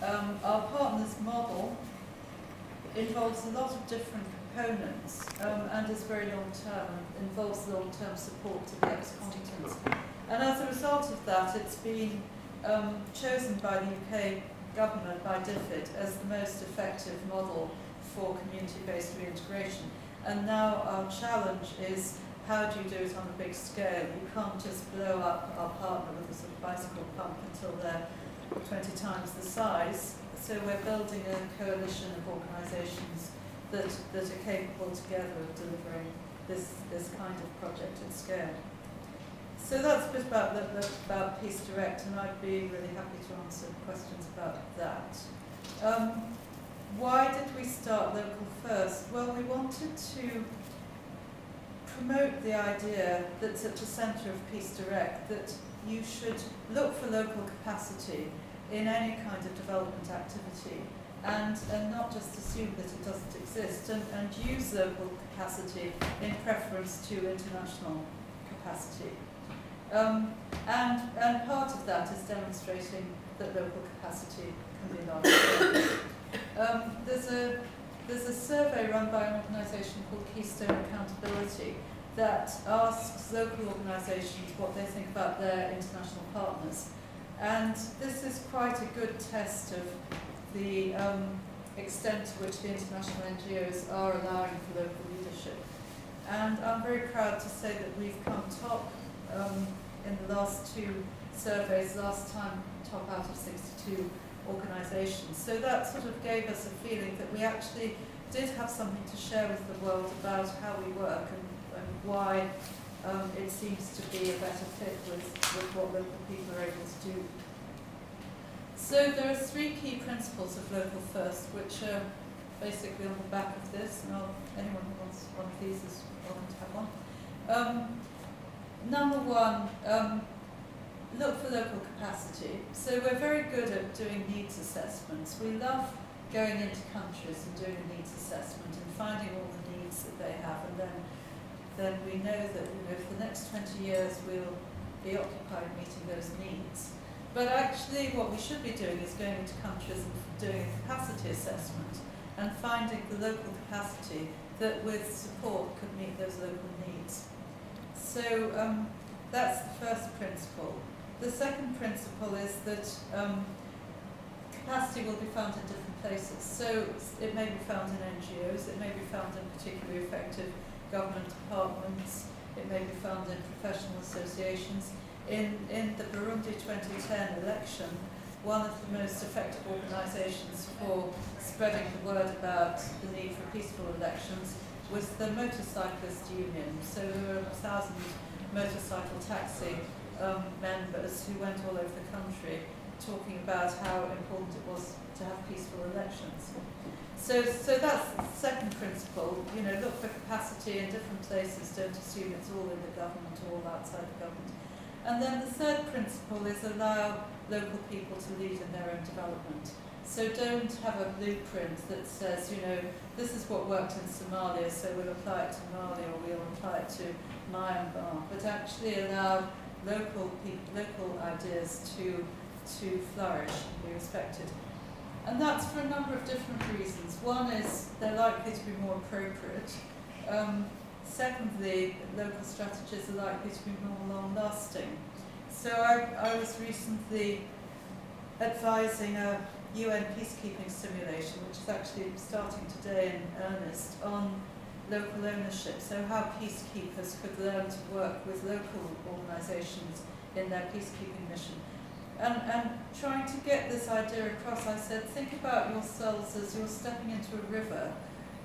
our partners model involves a lot of different components and is very long-term and involves long-term support to the ex-combatants. And as a result of that, it's been chosen by the UK government, by DFID, as the most effective model for community-based reintegration. And now our challenge is, how do you do it on a big scale? You can't just blow up our partner with a sort of bicycle pump until they're 20 times the size. So we're building a coalition of organisations that are capable together of delivering this kind of project at scale. So that's a bit about Peace Direct, and I'd be really happy to answer questions about that. Why did we start local first? Well, we wanted to promote the idea that's at the centre of Peace Direct, that you should look for local capacity in any kind of development activity and not just assume that it doesn't exist, and use local capacity in preference to international capacity. And part of that is demonstrating that local capacity can be large. There's a survey run by an organisation called Keystone Accountability that asks local organisations what they think about their international partners. And this is quite a good test of the extent to which the international NGOs are allowing for local leadership. And I'm very proud to say that we've come top in the last two surveys, last time top out of 62 organisations. So that sort of gave us a feeling that we actually did have something to share with the world about how we work and why it seems to be a better fit with what local people are able to do. So there are three key principles of local first, which are basically on the back of this, and anyone who wants one of these is welcome to have one. Number one, look for local capacity. So we're very good at doing needs assessments. We love going into countries and doing a needs assessment and finding all the needs that they have, and then we know that for the next 20 years we'll be occupied meeting those needs. But actually what we should be doing is going into countries and doing a capacity assessment and finding the local capacity that with support could meet those local needs. So that's the first principle. The second principle is that capacity will be found in different places. So it may be found in NGOs, it may be found in particularly effective government departments, it may be found in professional associations. In the Burundi 2010 election, one of the most effective organisations for spreading the word about the need for peaceful elections was the Motorcyclist Union. So there were 1,000 motorcycle taxi members who went all over the country talking about how important it was to have peaceful elections. So that's the second principle, look for capacity in different places, don't assume it's all in the government or all outside the government. And then the third principle is allow local people to lead in their own development. So don't have a blueprint that says, this is what worked in Somalia, so we'll apply it to Mali or we'll apply it to Myanmar, but actually allow local ideas to flourish and be respected. And that's for a number of different reasons. One is they're likely to be more appropriate. Secondly, local strategies are likely to be more long-lasting. So I was recently advising a UN peacekeeping simulation, which is actually starting today in earnest, on local ownership. So how peacekeepers could learn to work with local organisations in their peacekeeping mission. And trying to get this idea across, I said, think about yourselves as you're stepping into a river.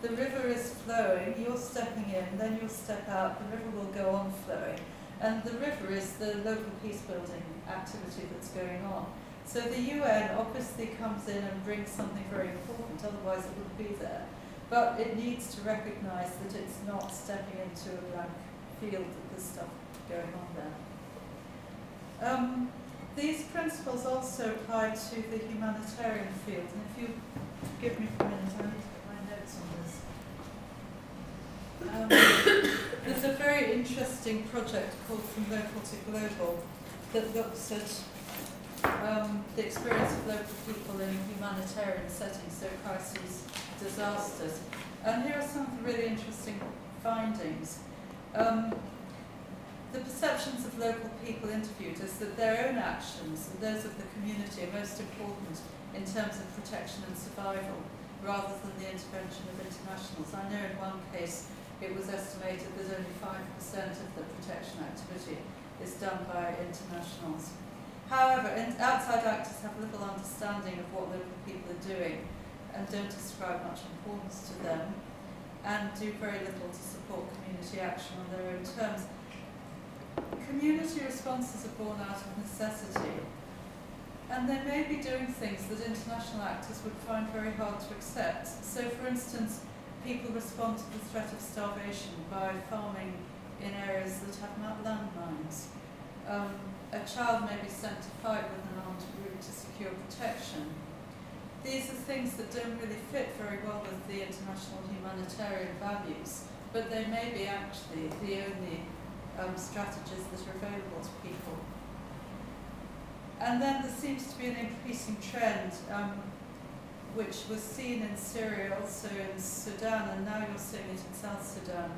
The river is flowing, you're stepping in, then you'll step out, the river will go on flowing. And the river is the local peace-building activity that's going on. So the UN obviously comes in and brings something very important, otherwise it wouldn't be there. But it needs to recognise that it's not stepping into a blank field, that there's stuff going on there. These principles also apply to the humanitarian field. And if you give me a minute, I need to get my notes on this. There's a very interesting project called From Local to Global that looks at the experience of local people in humanitarian settings, so crises, disasters. And here are some of the really interesting findings. The perceptions of local people interviewed is that their own actions and those of the community are most important in terms of protection and survival, rather than the intervention of internationals. I know in one case it was estimated that only 5% of the protection activity is done by internationals. However, outside actors have little understanding of what local people are doing and don't ascribe much importance to them, and do very little to support community action on their own terms. Community responses are born out of necessity, and they may be doing things that international actors would find very hard to accept. So, for instance, people respond to the threat of starvation by farming in areas that have landmines. A child may be sent to fight with an armed group to secure protection. These are things that don't really fit very well with the international humanitarian values, but they may be actually the only strategies that are available to people. And then there seems to be an increasing trend, which was seen in Syria, also in Sudan, and now you're seeing it in South Sudan,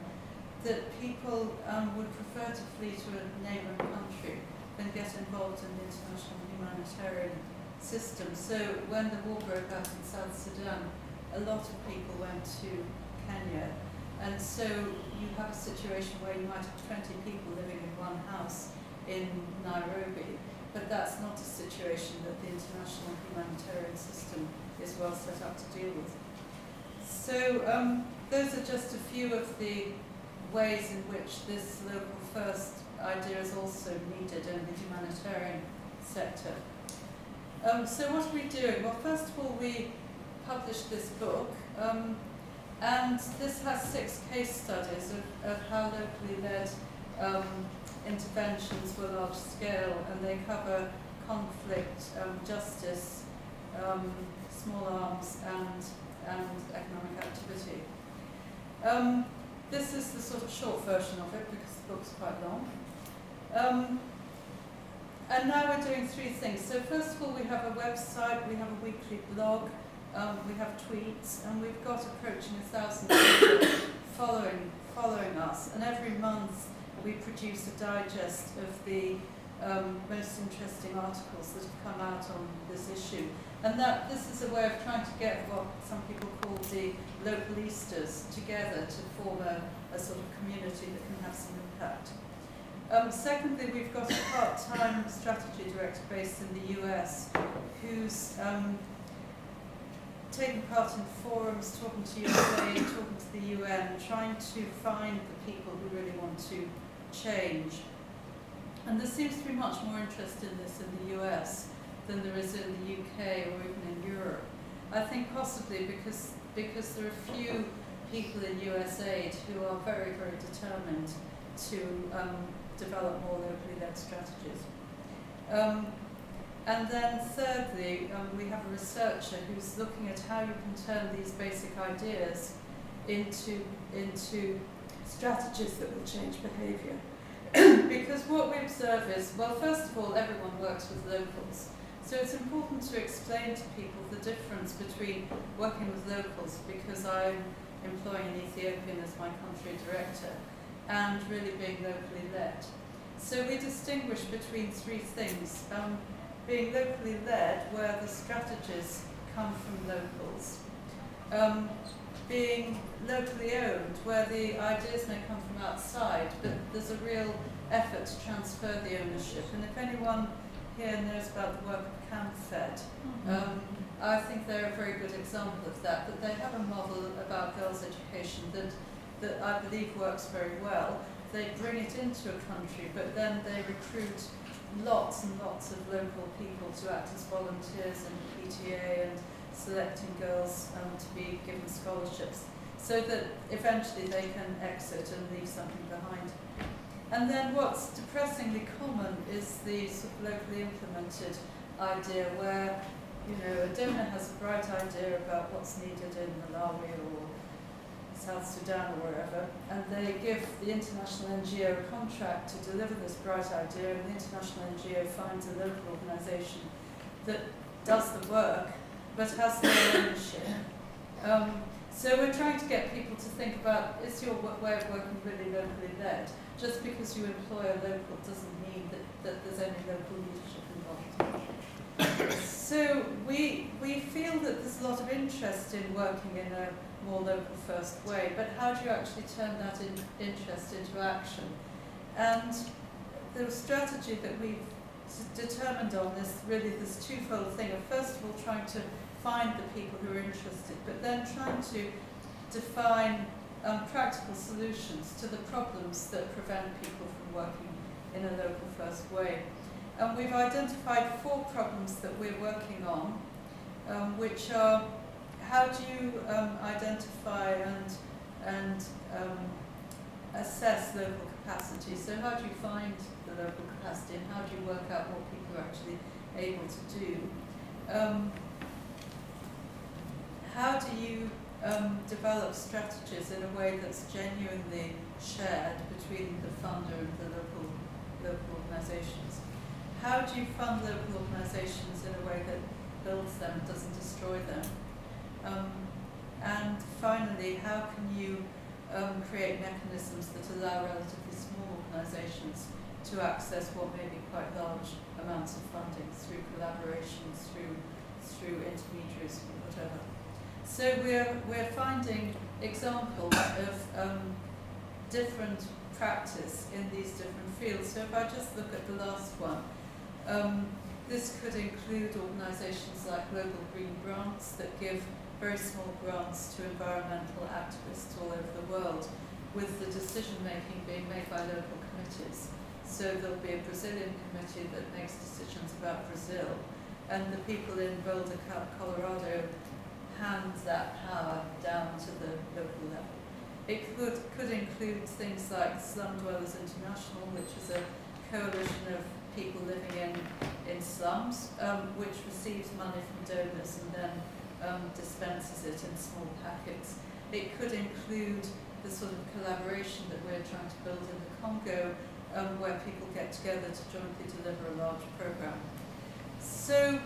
that people would prefer to flee to a neighbouring country than get involved in the international humanitarian system. So when the war broke out in South Sudan, a lot of people went to Kenya. And so you have a situation where you might have 20 people living in one house in Nairobi, but that's not a situation that the international humanitarian system is well set up to deal with. So those are just a few of the ways in which this local first idea is also needed in the humanitarian sector. So what are we doing? Well, first of all, we published this book, and this has 6 case studies of how locally led interventions were large scale, and they cover conflict, justice, small arms, and economic activity. This is the sort of short version of it because the book's quite long. And now we're doing 3 things. So first of all, we have a website, we have a weekly blog, we have tweets, and we've got approaching 1,000 people following us. And every month we produce a digest of the most interesting articles that have come out on this issue. And this is a way of trying to get what some people call the local Easters together to form a sort of community that can have some impact. Secondly, we've got a part-time strategy director based in the US who's taking part in forums, talking to USA, talking to the UN, trying to find the people who really want to change. And there seems to be much more interest in this in the US than there is in the UK or even in Europe. I think possibly because there are few people in USAID who are very, very determined to develop more locally led strategies. And then thirdly, we have a researcher who's looking at how you can turn these basic ideas into strategies that will change behaviour. Because what we observe is, well, first of all, everyone works with locals. So it's important to explain to people the difference between working with locals, because I'm employing an Ethiopian as my country director, and really being locally led. So we distinguish between 3 things. Being locally led, where the strategies come from locals. Being locally owned, where the ideas may come from outside, but there's a real effort to transfer the ownership. And if anyone here knows about the work of CAMFED, I think they're a very good example of that. But they have a model about girls' education that I believe works very well. They bring it into a country, but then they recruit lots and lots of local people to act as volunteers in the PTA and selecting girls to be given scholarships, so that eventually they can exit and leave something behind. And then what's depressingly common is the sort of locally implemented idea where, you know, a donor has a bright idea about what's needed in Malawi or South Sudan or wherever, and they give the international NGO a contract to deliver this bright idea, and the international NGO finds a local organisation that does the work but has no ownership. So we're trying to get people to think about, is your way of working really locally led? Just because you employ a local doesn't mean that there's any local leadership involved. So we feel that there's a lot of interest in working in a more local first way, but how do you actually turn that interest into action? And the strategy that we've determined on this twofold thing of first of all trying to find the people who are interested, but then trying to define practical solutions to the problems that prevent people from working in a local first way. And we've identified 4 problems that we're working on, which are how do you identify and assess local capacity? So how do you find the local capacity and how do you work out what people are actually able to do? How do you develop strategies in a way that's genuinely shared between the funder and the local organisations? How do you fund local organisations in a way that builds them, doesn't destroy them? And finally, how can you create mechanisms that allow relatively small organisations to access what may be quite large amounts of funding through collaborations, through intermediaries, whatever. So we're finding examples of different practice in these different fields. So if I just look at the last one, this could include organisations like Global Green Grants that give very small grants to environmental activists all over the world, with the decision making being made by local committees. So there'll be a Brazilian committee that makes decisions about Brazil, and the people in Boulder, Colorado hand that power down to the local level. It could include things like Slum Dwellers International, which is a coalition of people living in slums, which receives money from donors and then dispenses it in small packets. It could include the sort of collaboration that we're trying to build in the Congo, where people get together to jointly deliver a large program. So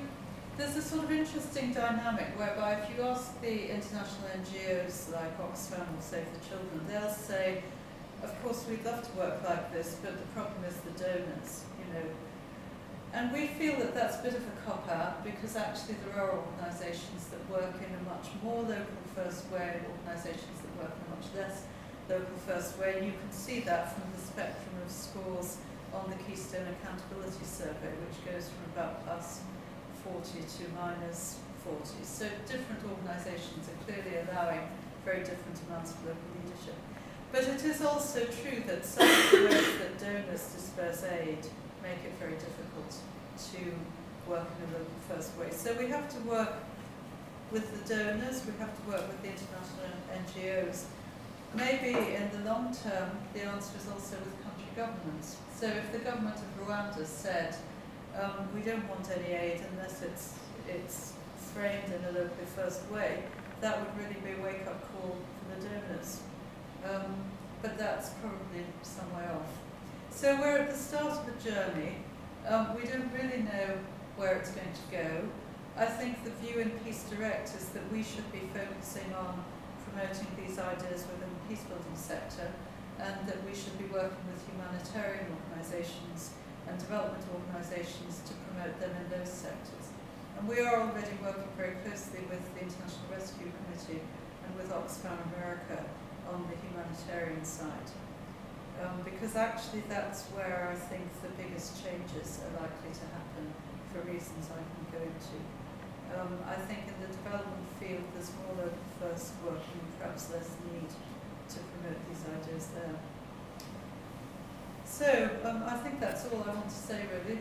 there's a sort of interesting dynamic whereby if you ask the international NGOs like Oxfam or Save the Children, they'll say, of course we'd love to work like this, but the problem is the donors, you know. And we feel that that's a bit of a cop-out, because actually there are organisations that work in a much more local first way and organisations that work in a much less local first way. And you can see that from the spectrum of scores on the Keystone Accountability Survey, which goes from about plus 40 to minus 40. So different organisations are clearly allowing very different amounts of local leadership. But it is also true that some of the ways that donors disperse aid make it very difficult to work in a local first way. So we have to work with the donors, we have to work with the international NGOs. Maybe in the long term, the answer is also with country governments. So if the government of Rwanda said, we don't want any aid unless it's framed in a locally first way, that would really be a wake-up call for the donors. But that's probably some way off. So we're at the start of a journey. We don't really know where it's going to go. I think the view in Peace Direct is that we should be focusing on promoting these ideas within the peace-building sector, and that we should be working with humanitarian organisations and development organisations to promote them in those sectors. And we are already working very closely with the International Rescue Committee and with Oxfam America on the humanitarian side. Because actually that's where I think the biggest changes are likely to happen for reasons I can go into. I think in the development field there's more local first work and perhaps less need to promote these ideas there. So I think that's all I want to say really.